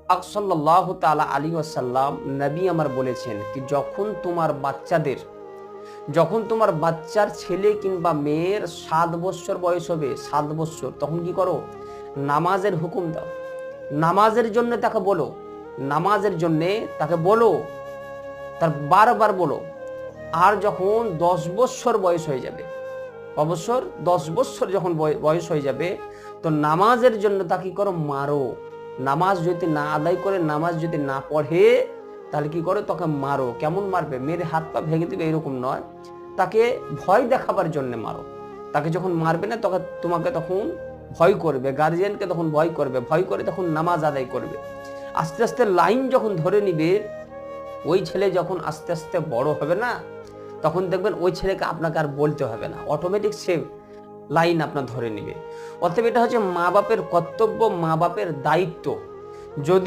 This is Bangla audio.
পাক সাল্লাল্লাহু তাআলা আলাইহি ওয়াসাল্লাম নবী আমার বলেছেন কি যখন তোমার বাচ্চার ছেলে কিংবা মেয়ের 7 বছর বয়স হবে, 7 বছর, তখন কি করো? নামাজের হুকুম দাও। নামাজের জন্য তাকে বলো, নামাজের জন্য তাকে বলো, তার বারবার বলো। আর যখন 10 বছর বয়স হয়ে যাবে, অবসর 10 বছর যখন বয়স হয়ে যাবে, তো নামাজের জন্য তাকে কি করো? মারো। নামাজ যদি না আদায় করে, নামাজ যদি না পড়ে, তাহলে কি করে? তাকে মারো। কেমন মারবে? মেরে হাত পা ভেঙে দিবে এরকম নয়, তাকে ভয় দেখাবার জন্য মারো। তাকে যখন মারবে না, তোমাকে তখন ভয় করবে, গার্জিয়ানকে তখন ভয় করবে, ভয় করে তখন নামাজ আদায় করবে। আস্তে আস্তে লাইন যখন ধরে নিবে, ওই ছেলে যখন আস্তে আস্তে বড় হবে না, তখন দেখবেন ওই ছেলেকে আপনাকে আর বলতে হবে না, অটোমেটিক সে লাইন আপনার ধরে নিবে। অতএব এটা হচ্ছে মা বাপের কর্তব্য, মা বাপের দায়িত্ব। যদি